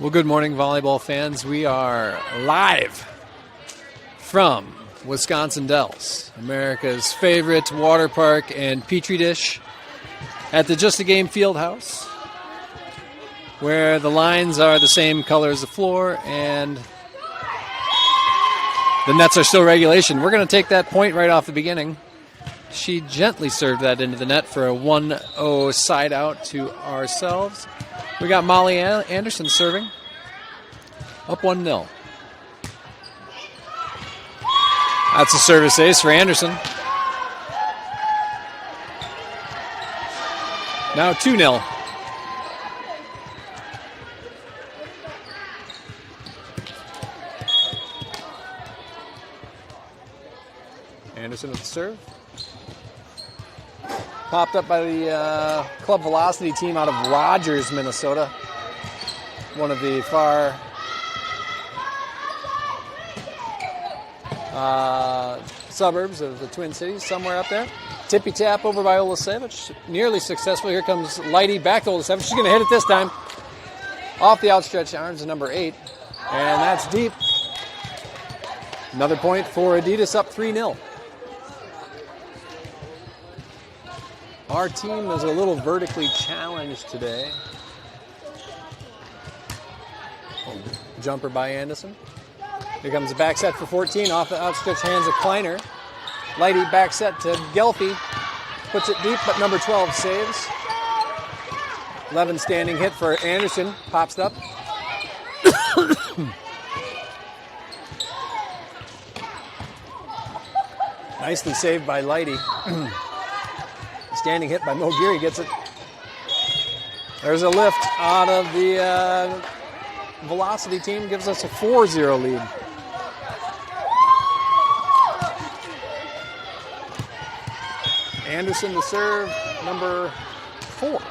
Well, good morning, volleyball fans. We are live from Wisconsin Dells, America's favorite water park and petri dish, at the Just a Game Fieldhouse, where the lines are the same color as the floor and the nets are still regulation. We're going to take that point right off the beginning. She gently served that into the net for a 1-0 side out to ourselves. We got Molly Anderson serving. Up 1-0. That's a service ace for Anderson. Now 2-0. Anderson with the serve. Popped up by the Club Velocity team out of Rogers, Minnesota. One of the far suburbs of the Twin Cities, somewhere up there. Tippy tap over by Olasevich. Nearly successful. Here comes Lighty back to Olasevich. She's going to hit it this time. Off the outstretched arms of number 8. And that's deep. Another point for Adidas, up 3-0. Our team is a little vertically challenged today. Jumper by Anderson. Here comes the back set for 14 off the outstretched hands of Kleiner. Lighty back set to Gelfi. Puts it deep, but number 12 saves. 11 standing hit for Anderson. Pops it up. Nicely saved by Lighty. Standing hit by Mo Geary gets it. There's a lift out of the Velocity team. Gives us a 4-0 lead. Anderson to serve, number 4.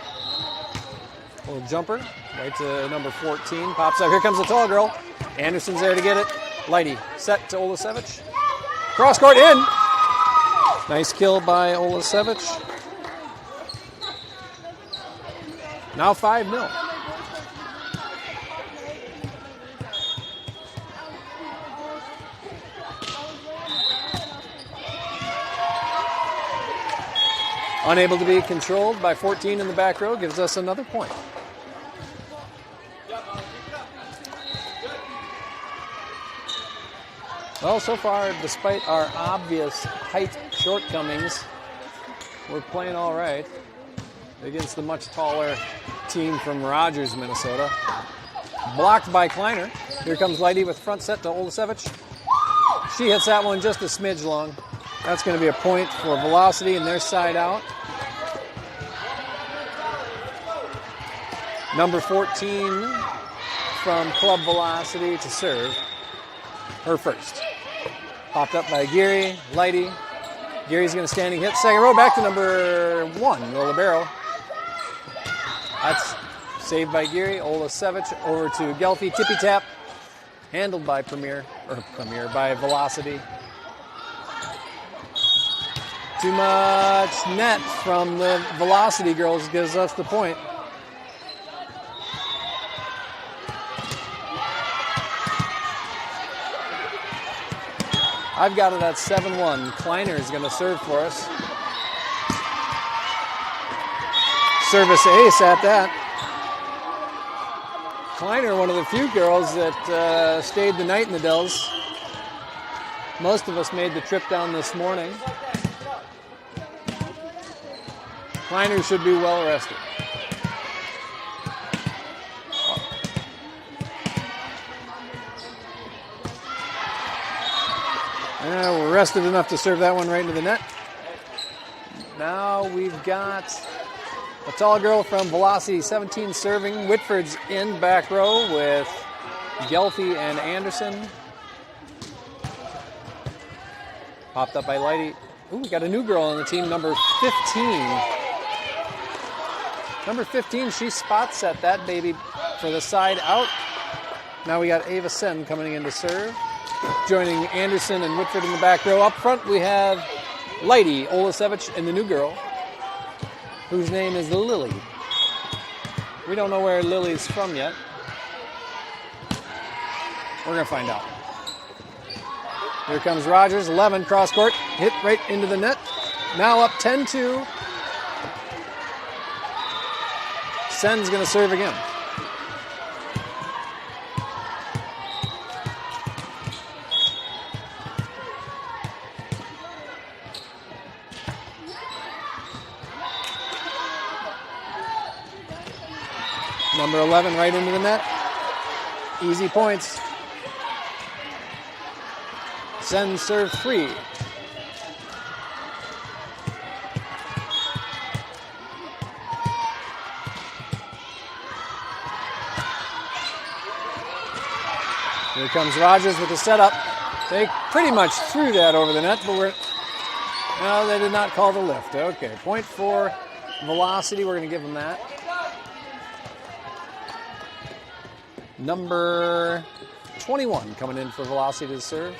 Little jumper, right to number 14. Pops up. Here comes the tall girl. Anderson's there to get it. Lighty set to Olasevich. Cross court in. Nice kill by Olasevich. Now 5-0. Unable to be controlled by 14 in the back row, gives us another point. Well, so far, despite our obvious height shortcomings, we're playing all right against the much taller team from Rogers, Minnesota. Blocked by Kleiner. Here comes Lighty with front set to Olasevich. She hits that one just a smidge long. That's going to be a point for Velocity and their side out. Number 14 from Club Velocity to serve. Her first. Popped up by Geary, Lighty. Geary's going to standing hit. Second row back to number 1, the libero. That's saved by Geary. Olasevich over to Gelfi. Tippy tap. Handled by by Velocity. Too much net from the Velocity girls gives us the point. I've got it at 7-1. Kleiner is going to serve for us. Service ace at that. Kleiner, one of the few girls that stayed the night in the Dells. Most of us made the trip down this morning. Kleiner should be well rested. We're rested enough to serve that one right into the net. Now we've got a tall girl from Velocity 17 serving. Whitford's in back row with Gelfi and Anderson. Popped up by Lighty. Ooh, we got a new girl on the team, number 15. Number 15, she spot set that baby for the side out. Now we got Ava Sen coming in to serve. Joining Anderson and Whitford in the back row. Up front we have Lighty, Olasevich, and the new girl, whose name is Lily. We don't know where Lily's from yet. We're going to find out. Here comes Rogers, 11, cross court, hit right into the net. Now up 10-2. Sen's going to serve again. Number 11 right into the net. Easy points. Sen serve 3. Here comes Rogers with the setup. They pretty much threw that over the net, but no, they did not call the lift. Okay, point for velocity. We're going to give them that. Number 21 coming in for velocity to serve.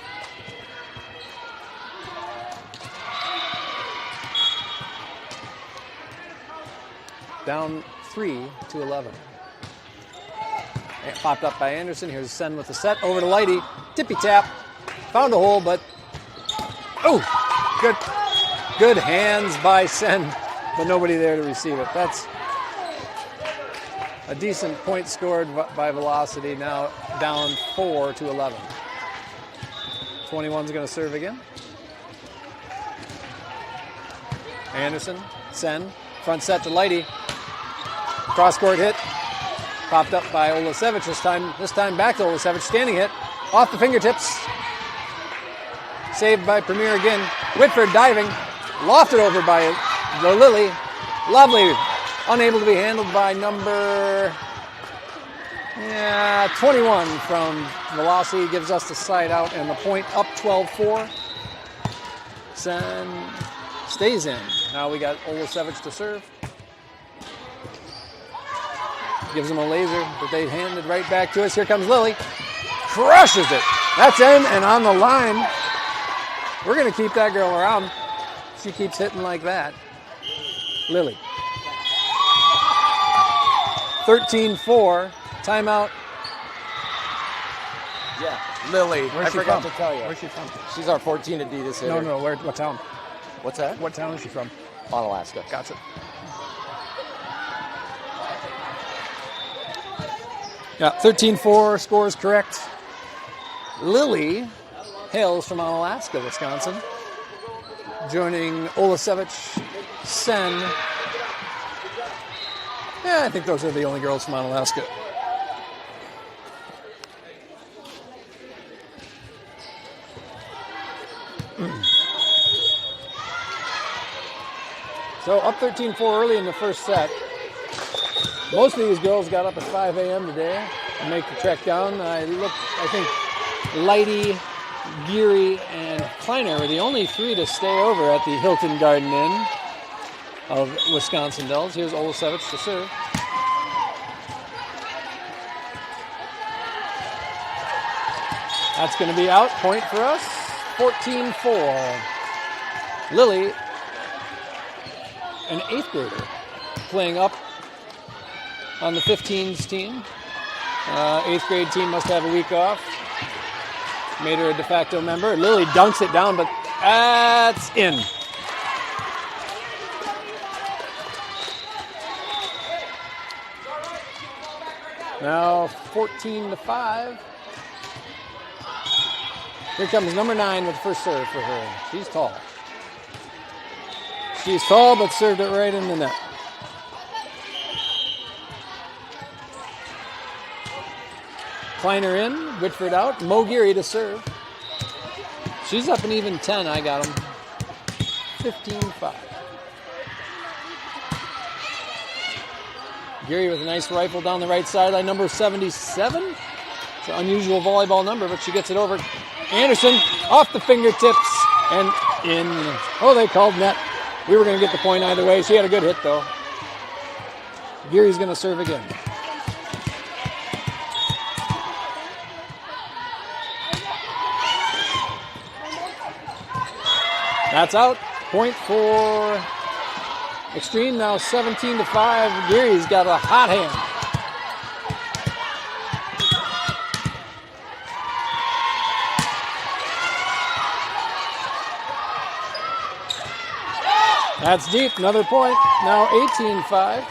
Down 3-11. Popped up by Anderson. Here's Sen with the set. Over to Lighty. Tippy tap. Found a hole, but... Oh! Good hands by Sen, but nobody there to receive it. That's a decent point scored by velocity. Now down 4-11. 21's going to serve again. Anderson. Sen. Front set to Lighty. Cross-court hit. Popped up by Olasevich this time back to Olasevich. Standing hit. Off the fingertips. Saved by Premier again. Whitford diving. Lofted over by the Lily. Lovely. Unable to be handled by number 21 from Velocity. Gives us the side out and the point up 12-4. Sen stays in. Now we got Olasevich to serve. Gives them a laser that they handed right back to us. Here comes Lily. Crushes it. That's in and on the line. We're going to keep that girl around. She keeps hitting like that. Lily. 13-4. Timeout. Yeah, Lily. Where's she forgot from? to tell you. Where's she from? She's our 14 Adidas hitter. No. What town? What's that? What town is she from? Alaska. Gotcha. Yeah, 13-4, scores correct. Lily hails from Alaska, Wisconsin. Joining Olasevich, Sen. Yeah, I think those are the only girls from Alaska. So up 13-4 early in the first set. Most of these girls got up at 5 a.m. today to make the trek down. I think Lighty, Geary, and Kleiner were the only 3 to stay over at the Hilton Garden Inn of Wisconsin Dells. Here's Olasevich to serve. That's going to be out. Point for us. 14-4. Lily, an 8th grader, playing up on the 15s team. 8th grade team must have a week off. Made her a de facto member. Lily dunks it down, but that's in. Now 14-5. Here comes number 9 with the first serve for her. She's tall. She's tall, but served it right in the net. Kleiner in, Whitford out, Mo Geary to serve. She's up an even 10, I got him. 15-5. Geary with a nice rifle down the right sideline, number 77. It's an unusual volleyball number, but she gets it over. Anderson, off the fingertips, and in. Oh, they called net. We were going to get the point either way. She had a good hit, though. Geary's going to serve again. That's out. Point for Xtreme, now 17-5. Geary's got a hot hand. That's deep. Another point. Now 18-5.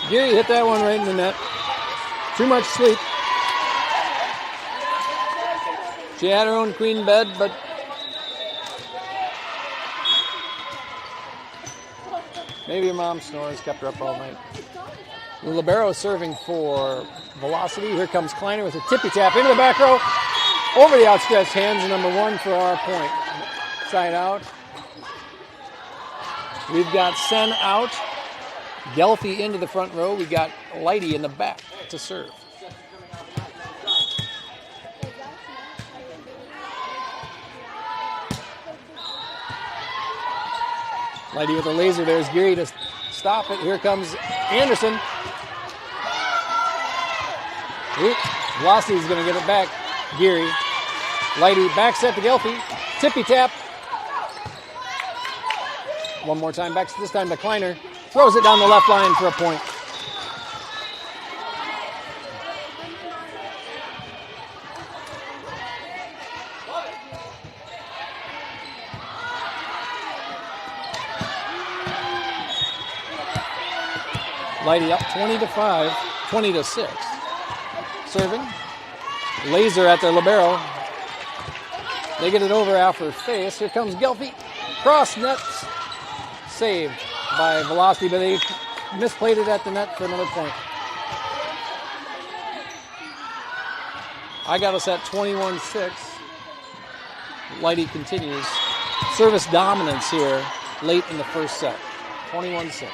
Geary hit that one right in the net. Too much sleep. She had her own queen bed, but maybe her mom snores, kept her up all night. The libero serving for Velocity. Here comes Kleiner with a tippy tap into the back row. Over the outstretched hands, number one for our point. Side out. We've got Sen out. Gelfi into the front row. We got Lighty in the back to serve. Lighty with a laser. There's Geary to stop it. Here comes Anderson. Velocity is going to get it back. Geary. Lighty back set to Gelfi. Tippy tap. One more time back, this time to Kleiner. Throws it down the left line for a point. Lighty up 20-5, 20-6. Serving. Laser at their libero. They get it over after face. Here comes Gelfi. Cross nets. Saved by Velocity, but they misplayed it at the net for another point. I got us at 21-6. Lighty continues. Service dominance here late in the first set. 21-6.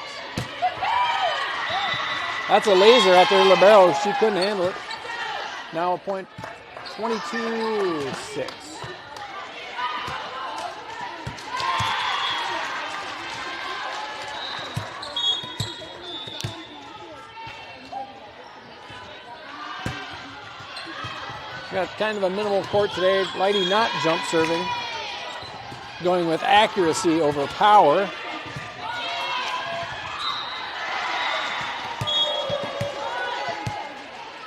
That's a laser at their libero. She couldn't handle it. Now a point. 22-6. Got kind of a minimal court today. Lighty not jump serving. Going with accuracy over power.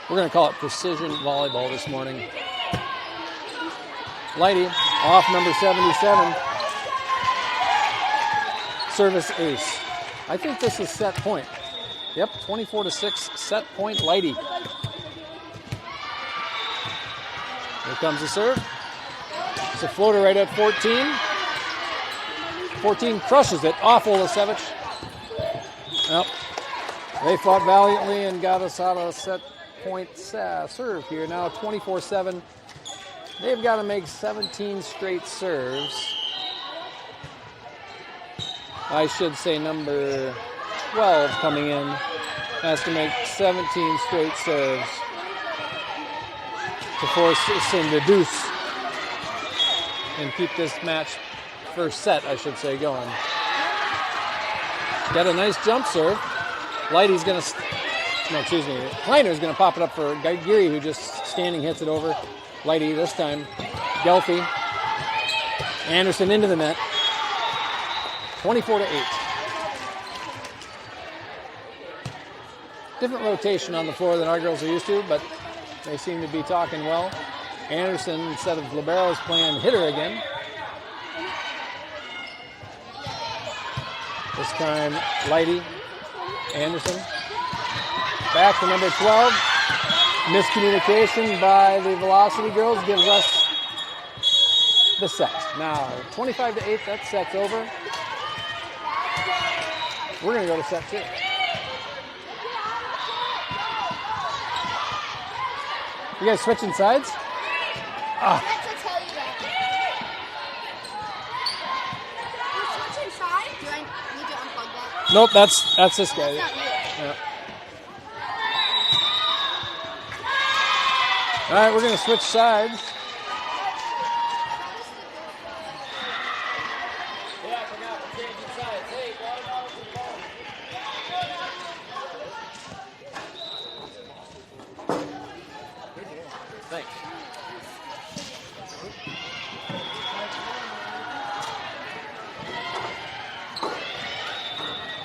We're going to call it precision volleyball this morning. Lighty off number 77. Service ace. I think this is set point. Yep, 24-6 set point Lighty. Here comes the serve. It's a floater right at 14. 14 crushes it off Olasevich. Well, they fought valiantly and got us out of set point serve here. Now 24-7. They've got to make 17 straight serves. I should say number 12 coming in has to make 17 straight serves to force us into deuce and keep this match, first set, I should say, going. Got a nice jump serve. Lighty's going to, Kleiner's going to pop it up for Geary, who just standing hits it over. Lighty this time. Gelfi. Anderson into the net. 24-8. Different rotation on the floor than our girls are used to, but they seem to be talking well. Anderson, instead of libero, is playing hitter again. This time, Lighty. Anderson. Back to number 12. Miscommunication by the Velocity girls gives us the set. Now, 25-8, that set's over. We're going to go to set 2. You guys switching sides? Ah. You're switching sides? Do I need to unplug that? Nope, that's this guy. Yeah. All right, we're going to switch sides. Thanks.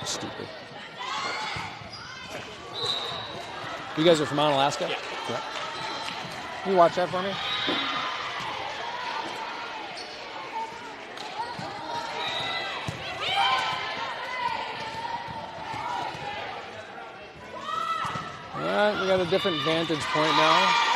Stupid. You guys are from Alaska? Yeah. Can you watch that for me? All right, we got a different vantage point now.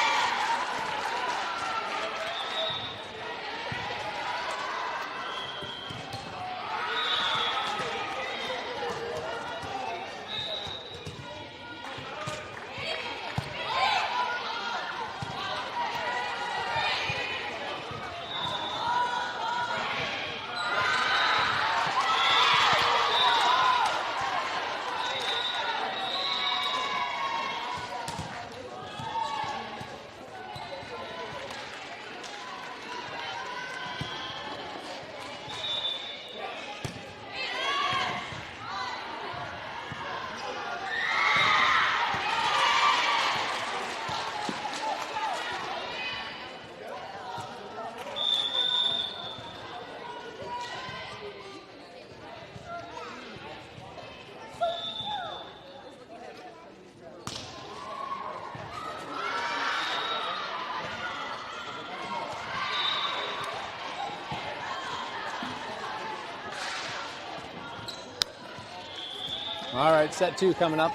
All right, set 2 coming up.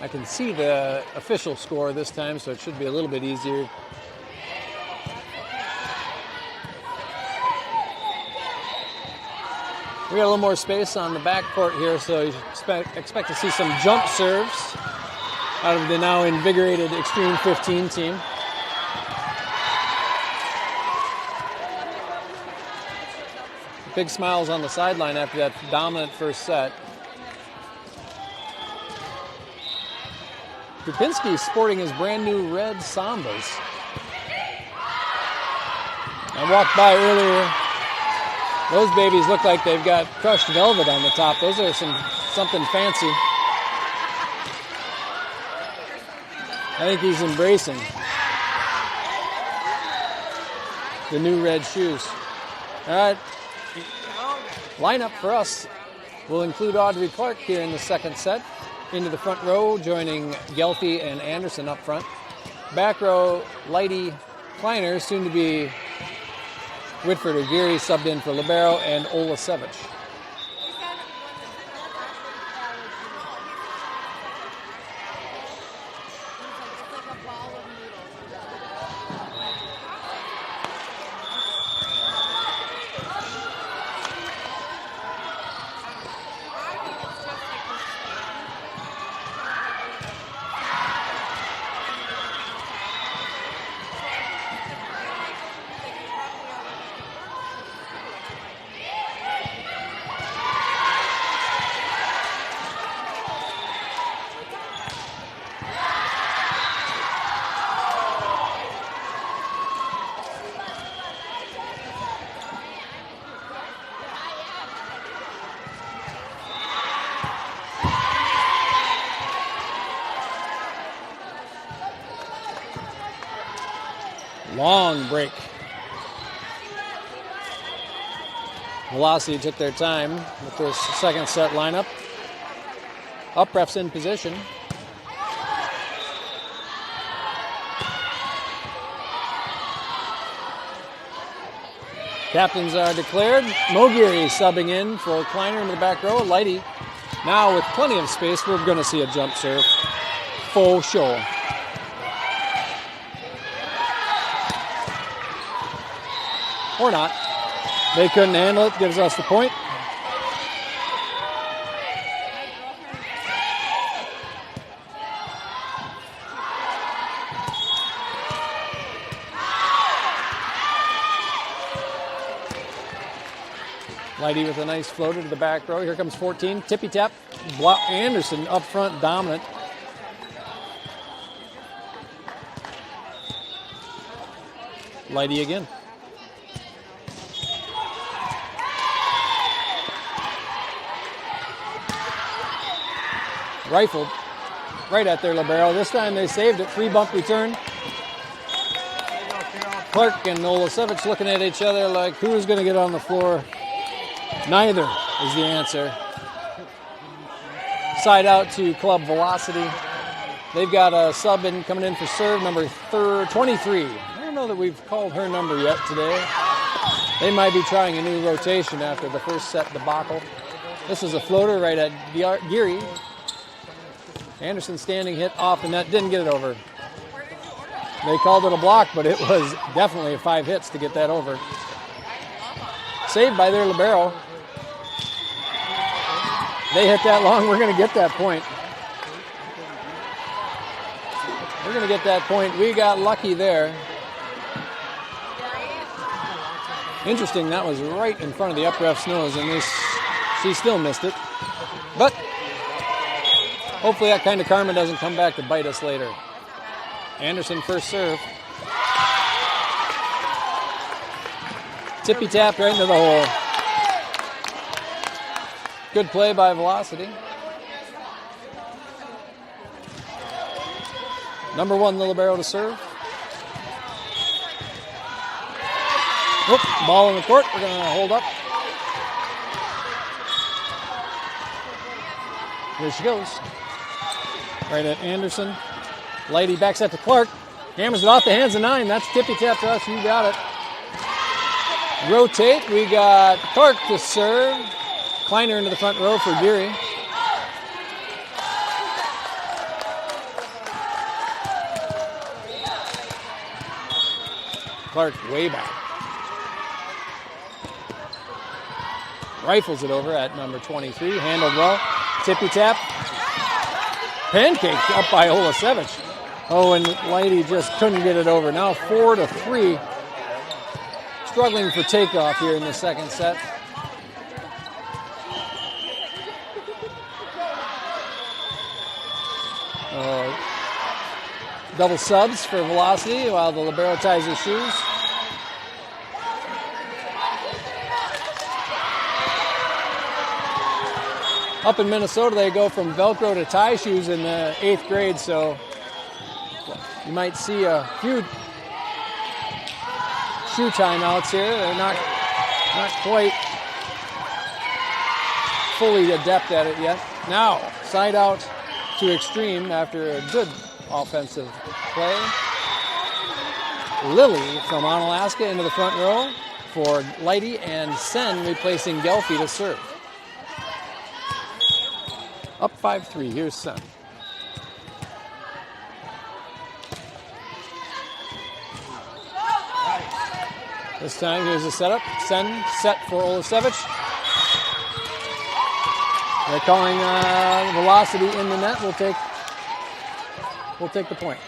I can see the official score this time, so it should be a little bit easier. We got a little more space on the backcourt here, so you expect to see some jump serves out of the now invigorated Xtreme 15 team. Big smiles on the sideline after that dominant first set. Krupinski sporting his brand new red Sambas. I walked by earlier. Those babies look like they've got crushed velvet on the top. Those are something fancy. I think he's embracing the new red shoes. All right. Lineup for us will include Audrey Clark here in the second set. Into the front row, joining Gelfi and Anderson up front. Back row, Lighty, Kleiner, soon to be Whitford or Geary, subbed in for Libero, and Olasevich. Long break. Velocity took their time with this second set lineup. Up refs in position. Captains are declared. Mogiri subbing in for Kleiner in the back row. Lighty. Now with plenty of space, we're going to see a jump serve. Full show. Or not. They couldn't handle it. Gives us the point. Lighty with a nice floater to the back row. Here comes 14. Tippy tap. Anderson up front, dominant. Lighty again. Rifled right at their libero. This time they saved it. 3-bump return. Clark and Olasevich looking at each other like, who's going to get on the floor? Neither is the answer. Side out to Club Velocity. They've got a sub coming in for serve, number 23. I don't know that we've called her number yet today. They might be trying a new rotation after the first set debacle. This is a floater right at Geary. Anderson standing hit off the net, didn't get it over. They called it a block, but it was definitely 5 hits to get that over. Saved by their libero. They hit that long, we're going to get that point. We're going to get that point. We got lucky there. Interesting, that was right in front of the up ref's nose, and she still missed it. But hopefully that kind of karma doesn't come back to bite us later. Anderson first serve. Tippy tapped right into the hole. Good play by Velocity. Number 1, the libero to serve. Oop, ball in the court. We're going to hold up. Here she goes. Right at Anderson. Lighty backs up to Clark. Hammers it off the hands of 9. That's tippy tap to us. You got it. Rotate. We got Clark to serve. Kleiner into the front row for Geary. Clark way back. Rifles it over at number 23. Handled well. Tippy tap. Pancake up by Olasevich. Oh, and Lighty just couldn't get it over. Now 4-3. Struggling for takeoff here in the second set. Double subs for Velocity while the libero ties his shoes. Up in Minnesota, they go from Velcro to tie shoes in the 8th grade, so you might see a few shoe timeouts here. They're not quite fully adept at it yet. Now, side out to Xtreme after a good offensive play. Lily from Onalaska into the front row for Lighty, and Sen replacing Gelfi to serve. Up 5-3. Here's Sen. This time, here's the setup. Sen set for Olasevich. They're calling Velocity in the net. We'll take the point.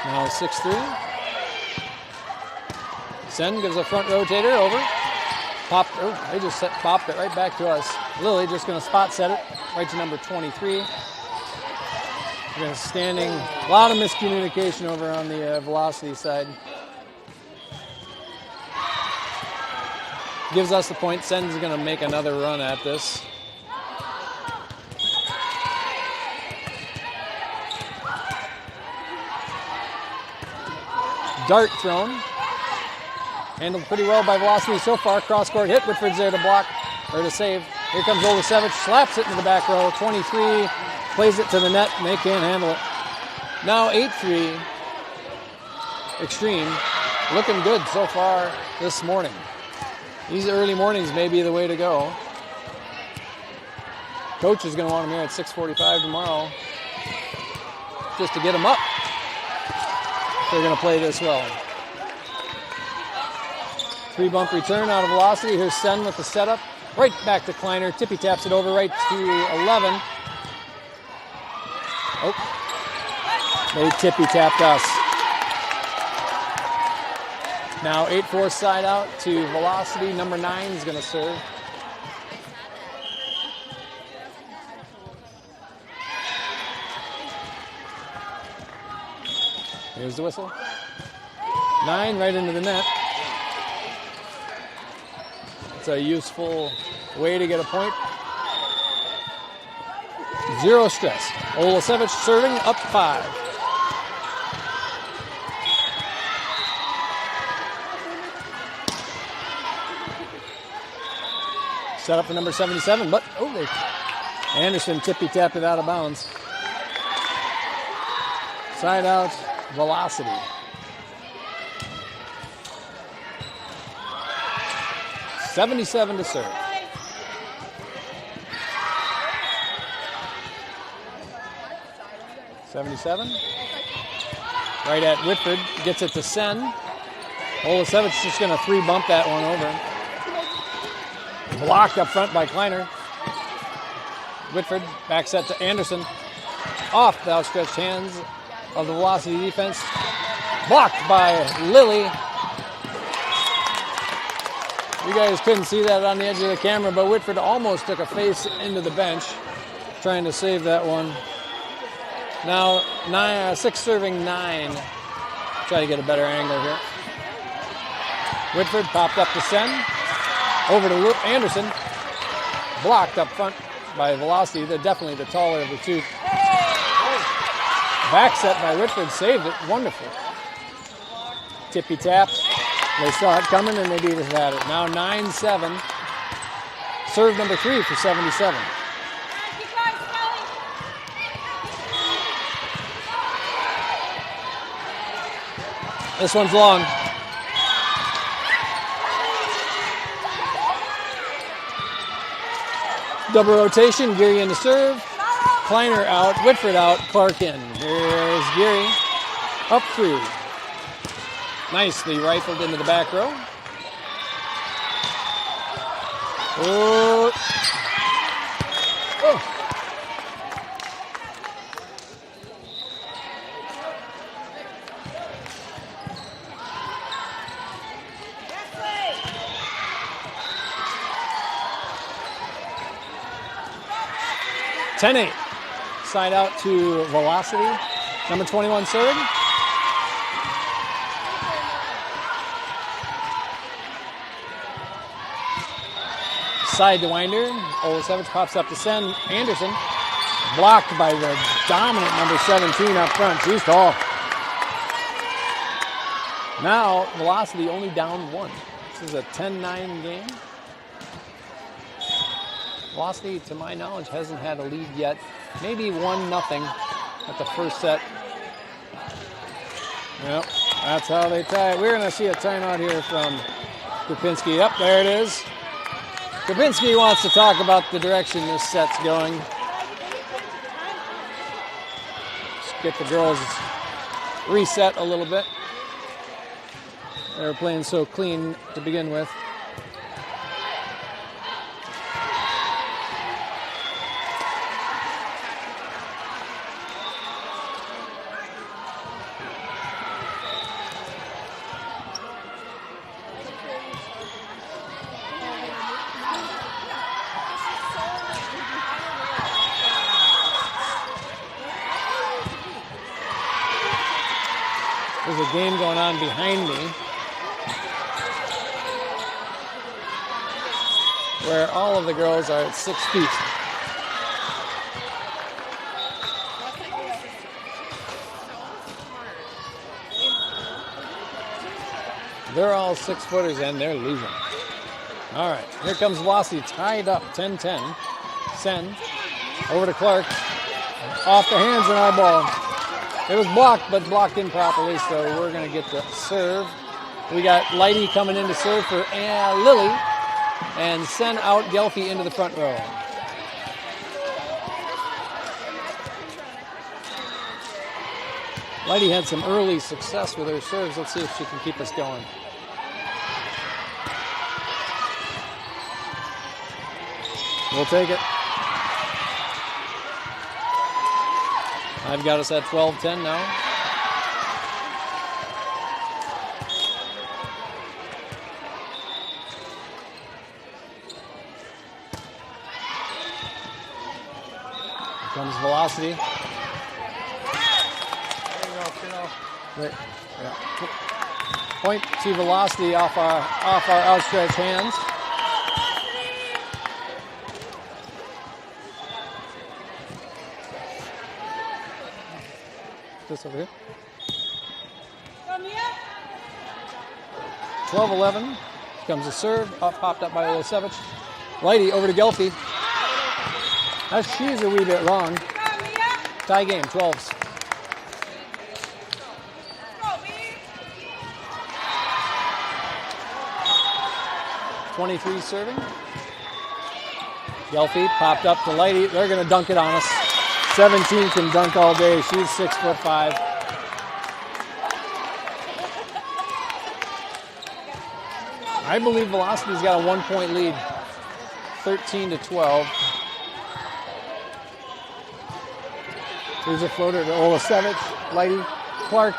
Now 6-3. Sen gives a front rotator over. Popped. Oh, they just popped it right back to us. Lily just going to spot set it right to number 23. Again, standing, a lot of miscommunication over on the Velocity side. Gives us the point. Sen's going to make another run at this. Dart thrown. Handled pretty well by Velocity so far. Cross-court hit. Whitford's there to block, or to save. Here comes Olasevich. Slaps it into the back row. 23. Plays it to the net, and they can't handle it. Now 8-3. Xtreme. Looking good so far this morning. These early mornings may be the way to go. Coach is going to want them here at 6:45 tomorrow just to get them up. They're going to play this well. 3-bump return out of Velocity. Here's Sen with the setup. Right back to Kleiner. Tippy taps it over right to 11. Oh, they tippy tapped us. Now 8-4 side out to Velocity. Number 9 is going to serve. Here's the whistle. 9 right into the net. It's a useful way to get a point. 0 stress. Olasevich serving up 5. Set up for number 77, but Anderson tippy-tapped it out of bounds. Side out, Velocity. $77 to serve. $77. Right at Whitford. Gets it to Sen. Olasevich just going to 3-bump that one over. Blocked up front by Kleiner. Whitford back set to Anderson. Off the outstretched hands of the Velocity defense. Blocked by Lilly. You guys couldn't see that on the edge of the camera, but Whitford almost took a face into the bench trying to save that one. Now 6 serving 9. Try to get a better angle here. Whitford popped up to Sen. Over to Anderson. Blocked up front by Velocity. They're definitely the taller of the two. Back set by Whitford. Saved it. Wonderful. Tippy taps. They saw it coming and they beat us at it. Now 9-7. Serve number 3 for 77. This one's long. Double rotation, Geary in the serve. Kleiner out, Whitford out, Clark in. Here's Geary. Up 3. Nicely rifled into the back row. Oh. 10-8. Side out to Velocity. Number 21 serve. Side to Winder. Olasevich pops up to Sen. Anderson. Blocked by the dominant number 17 up front. She's tall. Now, Velocity only down 1. This is a 10-9 game. Velocity, to my knowledge, hasn't had a lead yet. Maybe 1-0 at the first set. Yep, that's how they tie it. We're going to see a timeout here from Krupinski. Yep, there it is. Krupinski wants to talk about the direction this set's going. Let's get the girls reset a little bit. They were playing so clean to begin with. There's a game going on behind me where all of the girls are at 6 feet. They're all 6-footers and they're losing. All right, here comes Velocity tied up 10-10. Sen over to Clark. Off the hands and our ball. It was blocked, but blocked improperly, so we're going to get the serve. We got Lighty coming in to serve for Lilly, and Sen out Gelfie into the front row. Lighty had some early success with her serves. Let's see if she can keep us going. We'll take it. I've got us at 12-10 now. Here comes Velocity. There, yeah. Point to Velocity off our outstretched hands. This over here. 12-11. Comes a serve. Popped up by Olasevich. Lighty over to Gelfi. She's a wee bit long. Tie game, 12s. .23 serving. Gelfi popped up to Lighty. They're going to dunk it on us. 17 can dunk all day. She's 6'5". I believe Velocity's got a 1-point lead. 13-12. Here's a floater to Olasevich. Lighty. Clark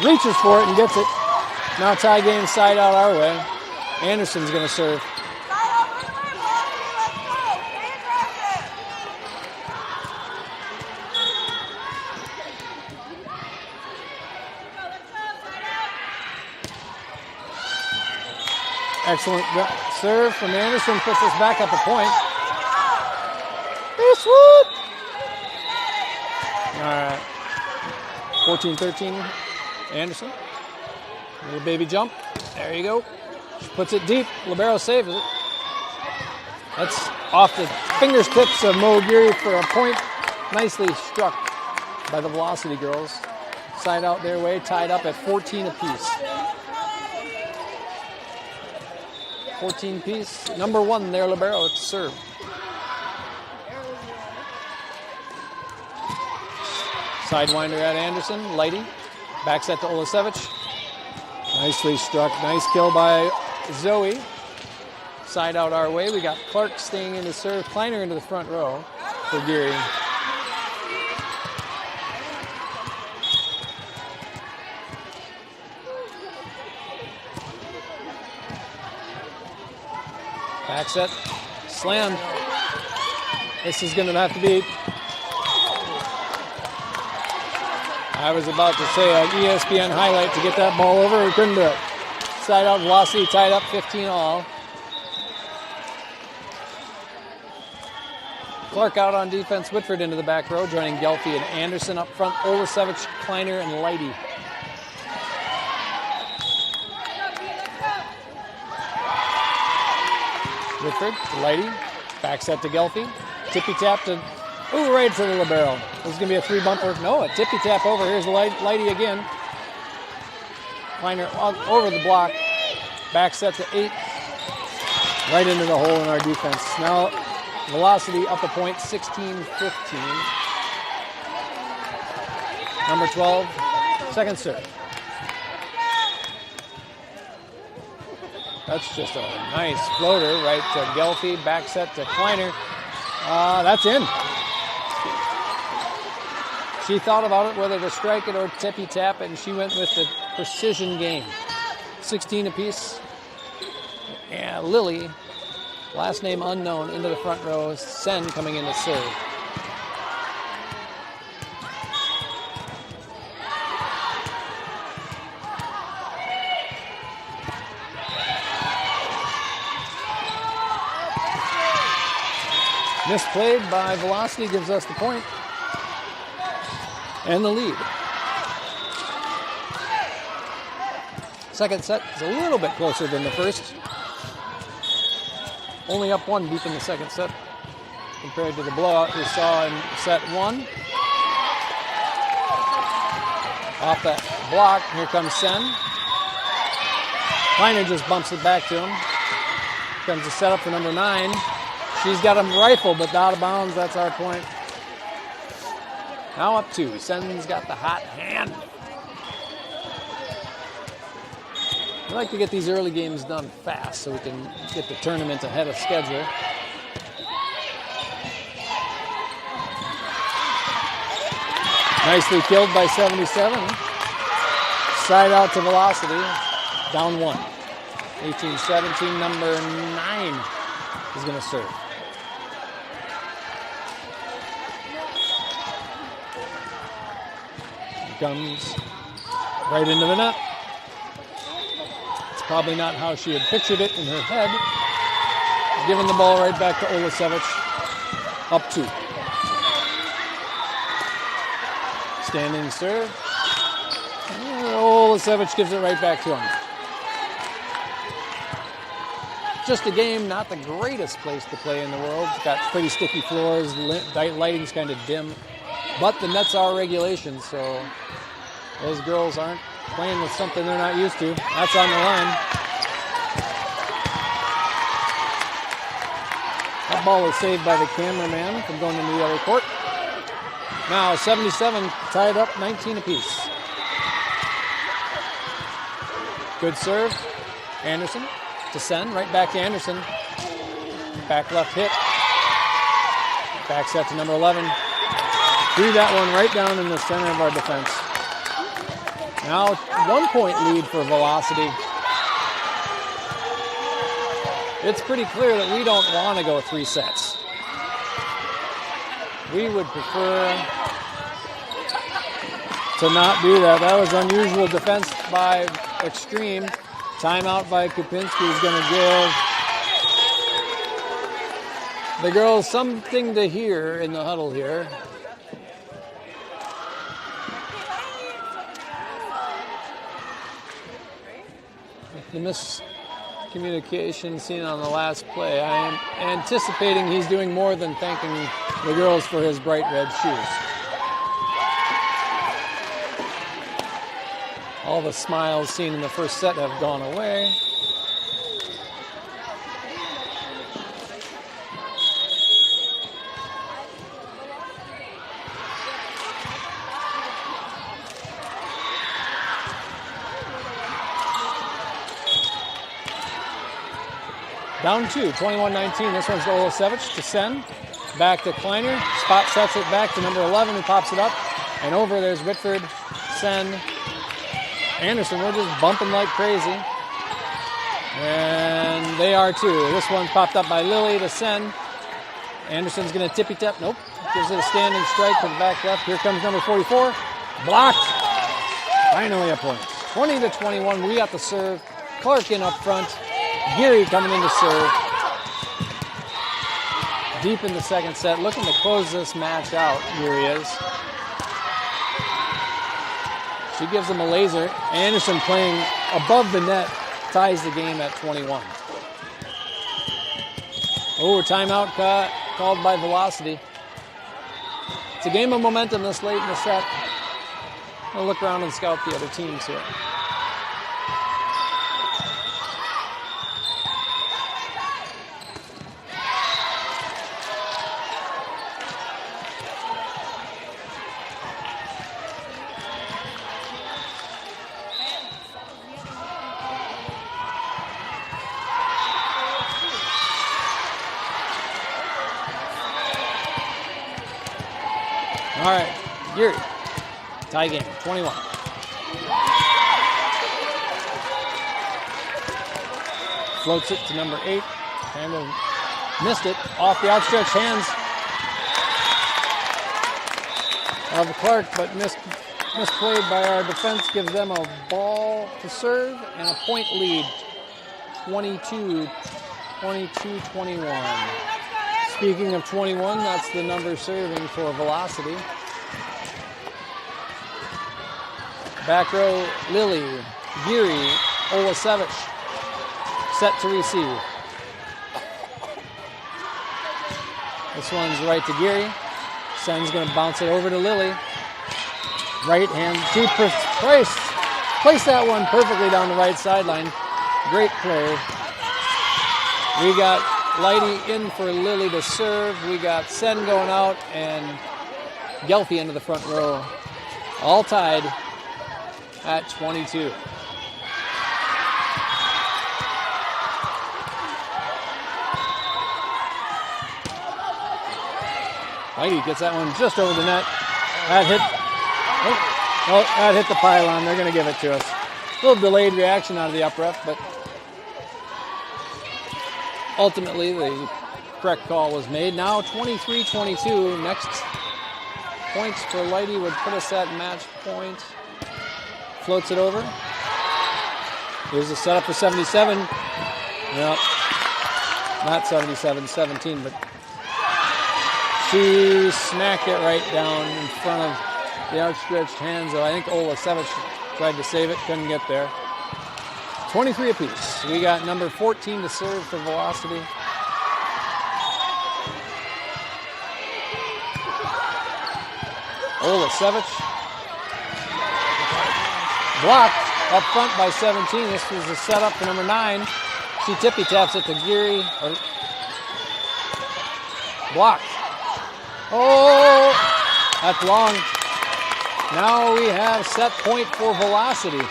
reaches for it and gets it. Now tie game side out our way. Anderson's going to serve. Excellent serve from Anderson, puts us back up a point. Eastwood! All right. 14-13, Anderson. Little baby jump. There you go. She puts it deep. Libero saves it. That's off the fingertips of Mo Geary for a point. Nicely struck by the Velocity girls. Side out their way, tied up at 14 apiece. 14 piece. Number 1 there, Libero to serve. Sidewinder at Anderson. Lighty. Back set to Olasevich. Nicely struck. Nice kill by Zoe. Side out our way. We got Clark staying in the serve. Kleiner into the front row for Geary. Back set. Slam. This is going to have to be... I was about to say an ESPN highlight to get that ball over. We couldn't do it. Side out Velocity tied up 15 all. Clark out on defense. Whitford into the back row, joining Gelfi and Anderson up front. Olasevich, Kleiner, and Lighty. Whitford to Lighty. Back set to Gelfi. Tippy tap to... Ooh, right for the Libero. This is going to be a 3-bumper. No, a tippy tap over. Here's the Lighty again. Kleiner over the block. Back set to 8. Right into the hole in our defense. Now, Velocity up a point, 16-15. Number 12, second serve. That's just a nice floater right to Gelfi. Back set to Kleiner. That's in. She thought about it, whether to strike it or tippy tap it, and she went with the precision game. 16 apiece. Yeah, Lily, last name unknown, into the front row. Sen coming in to serve. Misplayed by Velocity gives us the point and the lead. Second set is a little bit closer than the first. Only up 1 deep in the second set compared to the blowout we saw in set 1. Off that block, here comes Sen. Kleiner just bumps it back to him. Comes the setup for number 9. She's got him rifled, but out of bounds. That's our point. Now up 2. Sen's got the hot hand. We like to get these early games done fast so we can get the tournament ahead of schedule. Nicely killed by 77. Side out to Velocity. Down 1. 18-17, number 9 is going to serve. Comes right into the net. It's probably not how she had pictured it in her head. Giving the ball right back to Olasevich. Up 2. Standing serve. Olasevich gives it right back to him. just a game, not the greatest place to play in the world. It's got pretty sticky floors, lighting's kind of dim, but the nets are regulations, so those girls aren't playing with something they're not used to. That's on the line. That ball is saved by the cameraman from going into the other court. Now 77 tied up, 19 apiece. Good serve. Anderson to send, right back to Anderson. Back left hit. Back set to number 11. Threw that one right down in the center of our defense. Now 1 point lead for Velocity. It's pretty clear that we don't want to go 3 sets. We would prefer to not do that. That was unusual defense by Xtreme. Timeout by Kupinski is going to give the girls something to hear in the huddle here. The miscommunication seen on the last play. I am anticipating he's doing more than thanking the girls for his bright red shoes. All the smiles seen in the first set have gone away. Down 2, 21-19. This one's to Olasevich to send. Back to Kleiner. Spot sets it back to number 11 who pops it up. And over there's Whitford. Send. Anderson, we're just bumping like crazy. And they are too. This one popped up by Lily to send. Anderson's going to tippy-tap. Nope. Gives it a standing strike to the back left. Here comes number 44. Blocked. Finally a point. 20-21. We got the serve. Clark in up front. Geary coming in to serve. Deep in the second set. Looking to close this match out. Geary is. She gives him a laser. Anderson playing above the net ties the game at 21. Oh, timeout called by Velocity. It's a game of momentum this late in the set. We'll look around and scout the other teams here. All right, Geary, tie game, 21. Floats it to number 8. Kind of missed it off the outstretched hands of Clark, but misplayed by our defense. Gives them a ball to serve and a point lead, 22-21. Speaking of 21, that's the number serving for Velocity. Back row, Lily, Geary, Olasevich, set to receive. This one's right to Geary. Sen's going to bounce it over to Lily. Right hand, place that one perfectly down the right sideline. Great play. We got Lighty in for Lily to serve. We got Sen going out and Gelfie into the front row. All tied at 22. Lighty gets that one just over the net. That hit the pylon. They're going to give it to us. A little delayed reaction out of the up ref, but ultimately the correct call was made. Now 23-22. Next points for Lighty would put us at match point. Floats it over. Here's the setup for 77. Well, not 77, 17, but she smacked it right down in front of the outstretched hands of, I think, Olasevich tried to save it, couldn't get there. 23 apiece. We got number 14 to serve for velocity. Olasevich. Blocked up front by 17. This was a setup for number 9. She tippy taps it to Geary. Blocked. Oh, that's long. Now we have set point for velocity.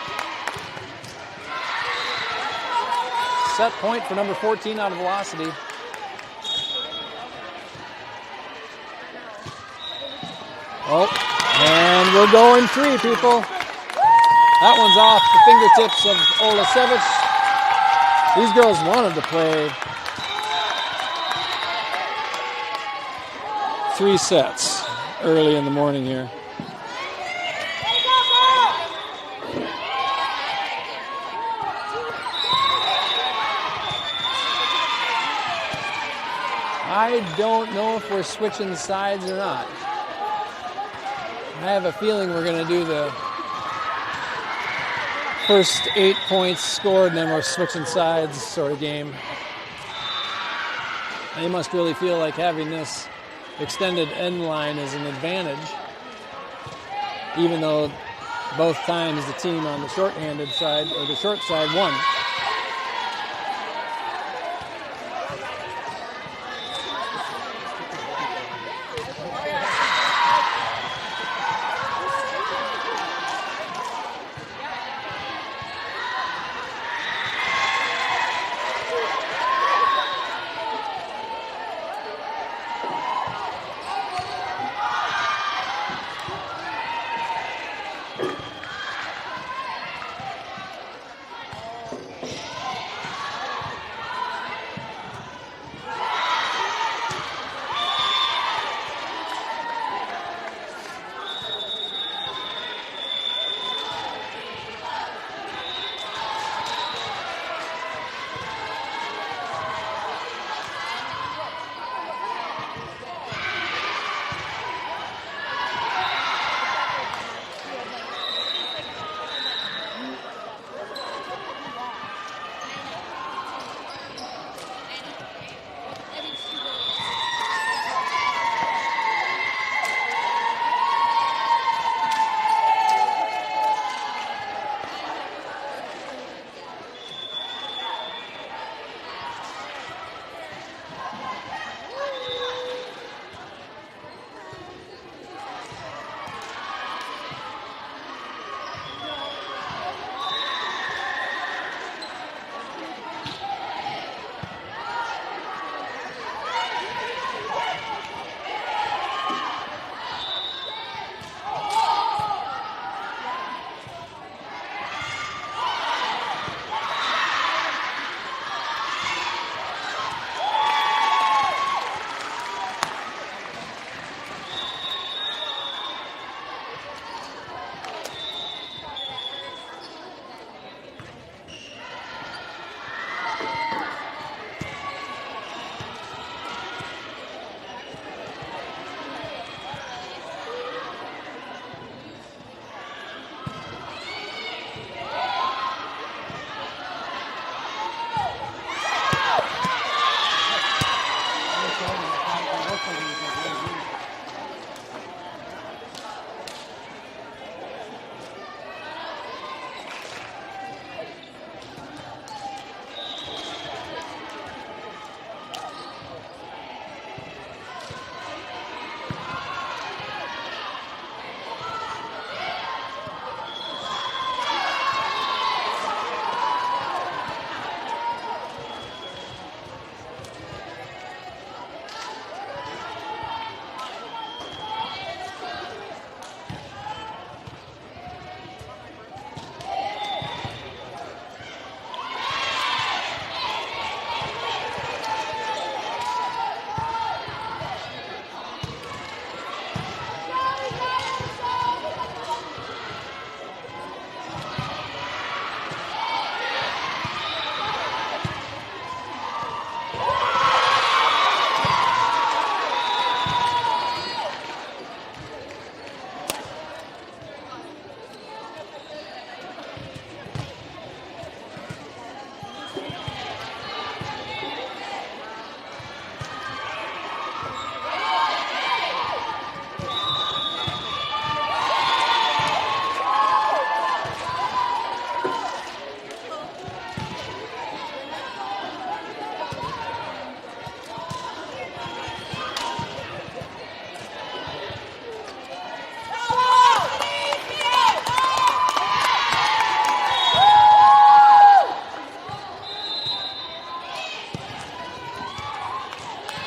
Set point for number 14 out of velocity. Oh, and we're going 3, people. That one's off the fingertips of Olasevich. These girls wanted to play 3 sets early in the morning here. I don't know if we're switching sides or not. I have a feeling we're going to do the first 8 points scored and then we're switching sides sort of game. They must really feel like having this extended end line is an advantage, even though both times the team on the short-handed side or the short side won.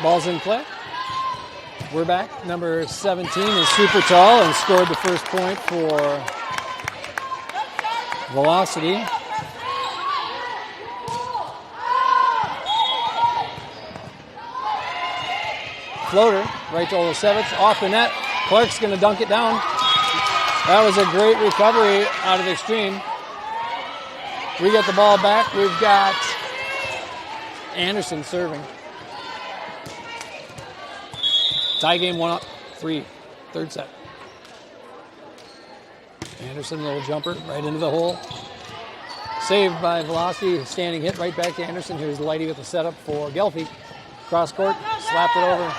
Ball's in play. We're back. Number 17 is super tall and scored the first point for Velocity. Floater right to Olasevich, off the net. Clark's going to dunk it down. That was a great recovery out of Xtreme. We get the ball back. We've got Anderson serving. Tie game 1-3, third set. Anderson, little jumper right into the hole. Saved by Velocity, standing hit right back to Anderson. Here's Lighty with the setup for Gelfi. Cross court, slapped it over.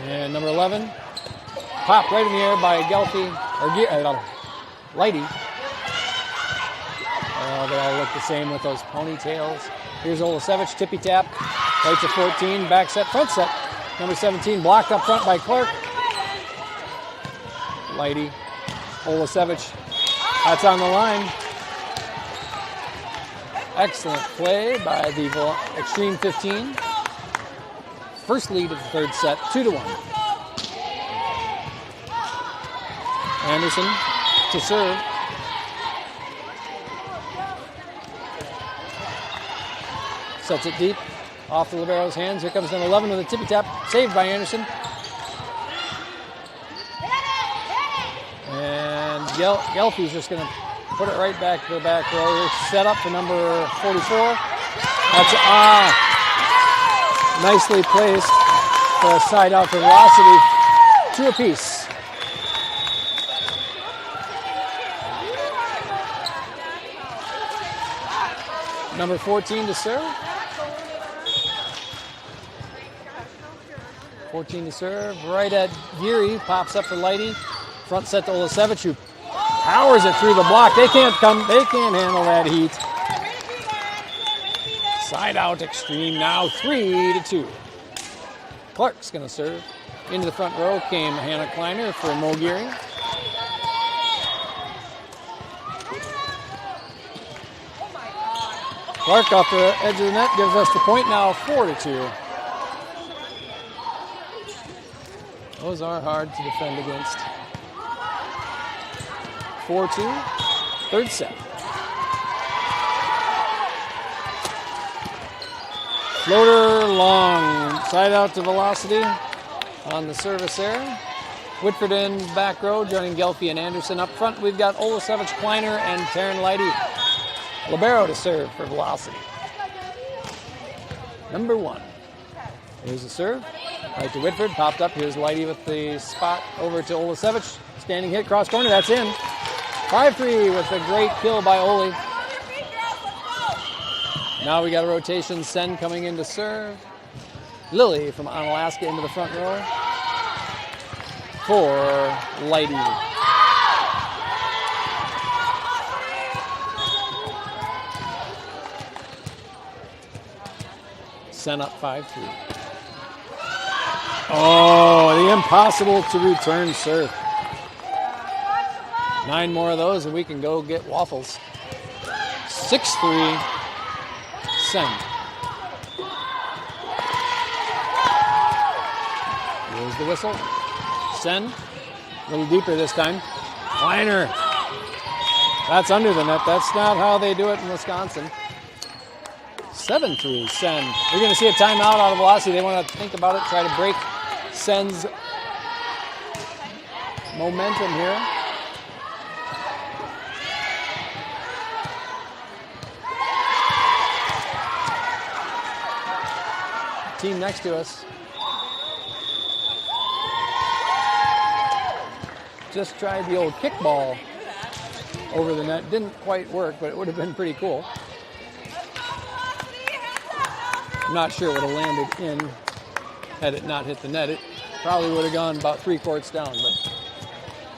And number 11, popped right in the air by Gelfi, or Lighty. They all look the same with those ponytails. Here's Olasevich, tippy tap, right to 14, back set, front set. Number 17 blocked up front by Clark. Lighty, Olasevich, that's on the line. Excellent play by the Xtreme 15. First lead of the third set, 2-1. Anderson to serve. Sets it deep, off the libero's hands. Here comes number 11 with a tippy tap, saved by Anderson. And Gelfi's just going to put it right back to the back row. Set up for number 44. That's nicely placed for a side out for Velocity. 2 apiece. Number 14 to serve. 14 to serve. Right at Geary. Pops up for Lighty. Front set to Olasevich, who powers it through the block. They can't handle that heat. Side out Xtreme now 3-2. Clark's going to serve. Into the front row came Hannah Kleiner for Mo Geary. Clark off the edge of the net gives us the point now, 4-2. Those are hard to defend against. 4-2, third set. Floater long, side out to Velocity on the service there. Whitford in back row, joining Gelfi and Anderson. Up front, we've got Olasevich, Kleiner, and Taryn Lighty. Libero to serve for Velocity. Number 1. Here's the serve. Right to Whitford, popped up. Here's Lighty with the spot over to Olasevich. Standing hit, cross corner, that's in. 5-3 with a great kill by Oli. Now we got a rotation. Sen coming in to serve. Lily from Onalaska into the front row for Lighty. Sen up 5-3. Oh, the impossible to return serve. 9 more of those and we can go get waffles. 6-3, Sen. Here's the whistle. Sen, a little deeper this time. Kleiner. That's under the net. That's not how they do it in Wisconsin. 7-3, Sen. You're going to see a timeout out of Velocity. They want to think about it, try to break Sen's momentum here. Team next to us just tried the old kickball over the net. Didn't quite work, but it would have been pretty cool. I'm not sure it would have landed in had it not hit the net. It probably would have gone about 3 courts down, but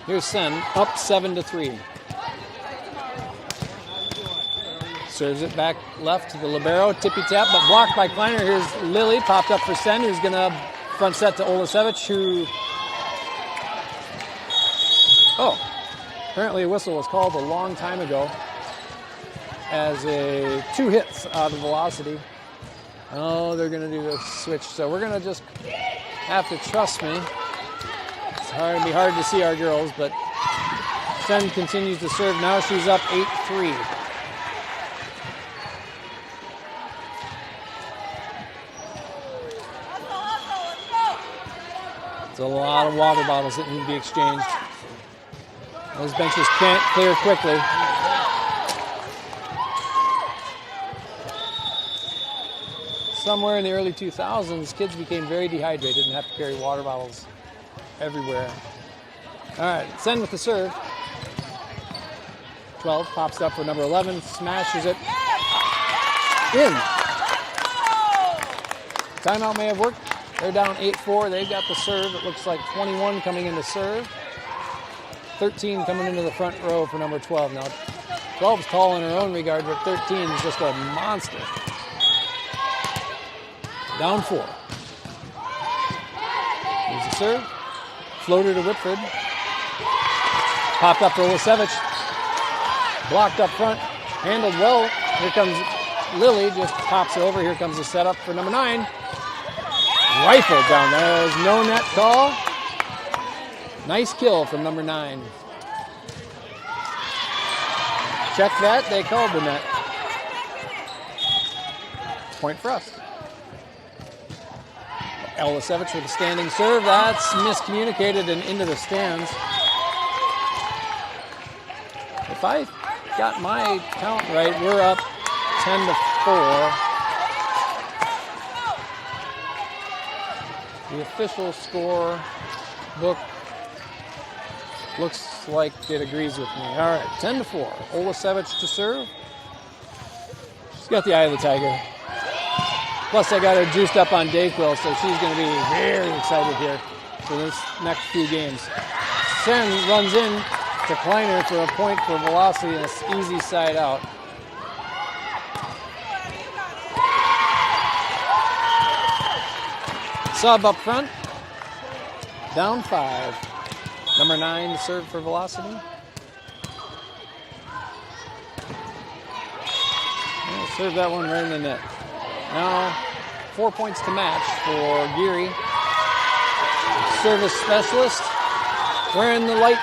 here's Sen up 7-3. Serves it back left to the libero, tippy tap, but blocked by Kleiner. Here's Lily, popped up for Sen, who's going to front set to Olasevich, who... Oh, apparently a whistle was called a long time ago as 2 hits out of Velocity. Oh, they're going to do the switch. So we're going to just have to trust me. It's going to be hard to see our girls, but Sen continues to serve. Now she's up 8-3. It's a lot of water bottles that need to be exchanged. Those benches can't clear quickly. Somewhere in the early 2000s, kids became very dehydrated and have to carry water bottles everywhere. All right, Sen with the serve. 12 pops up for number 11, smashes it in. Timeout may have worked. They're down 8-4. They've got the serve. It looks like 21 coming into serve. 13 coming into the front row for number 12. Now, 12 is tall in her own regard, but 13 is just a monster. Down 4. Here's the serve. Floater to Whitford. Popped up to Olasevich. Blocked up front. Handled well. Here comes Lily. Just pops it over. Here comes the setup for number 9. Rifled down there. There's no net call. Nice kill from number 9. Check that. They called the net. Point for us. Olasevich with a standing serve. That's miscommunicated and into the stands. If I got my count right, we're up 10-4. The official score book looks like it agrees with me. All right, 10-4. Olasevich to serve. She's got the eye of the tiger. Plus, I got her juiced up on Dayquil, so she's going to be very excited here for this next few games. Sen runs in to Kleiner for a point for velocity and an easy side out. Sub up front. Down 5. Number 9 to serve for velocity. I'll serve that one right in the net. Now, 4 points to match for Geary. Service specialist. Wearing the light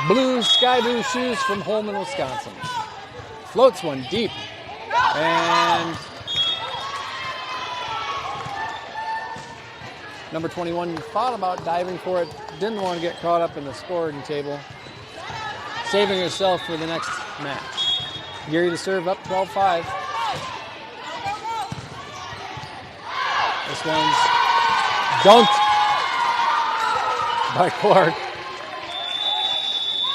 blue, sky blue shoes from Holman, Wisconsin. Floats one deep. And number 21 thought about diving for it. Didn't want to get caught up in the scoring table. Saving herself for the next match. Geary to serve up 12-5. This one's dunked by Clark.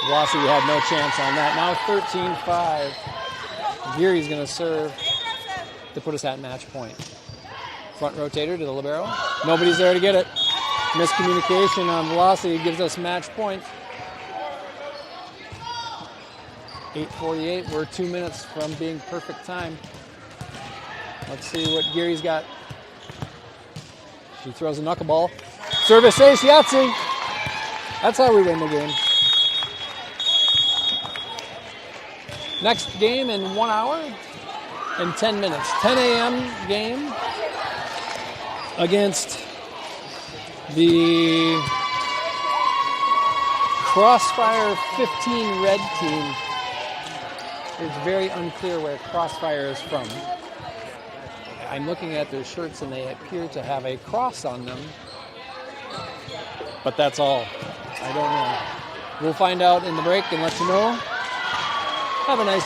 Velocity had no chance on that. Now 13-5. Geary's going to serve to put us at match point. Front rotator to the libero. Nobody's there to get it. Miscommunication on velocity gives us match point. 8:48. We're 2 minutes from being perfect time. Let's see what Geary's got. She throws a knuckleball. Service ace, Yahtzee. That's how we win the game. Next game in 1 hour and 10 minutes. 10 a.m. game against the Crossfire 15 red team. It's very unclear where Crossfire is from. I'm looking at their shirts and they appear to have a cross on them. But that's all. I don't know. We'll find out in the break and let you know. Have a nice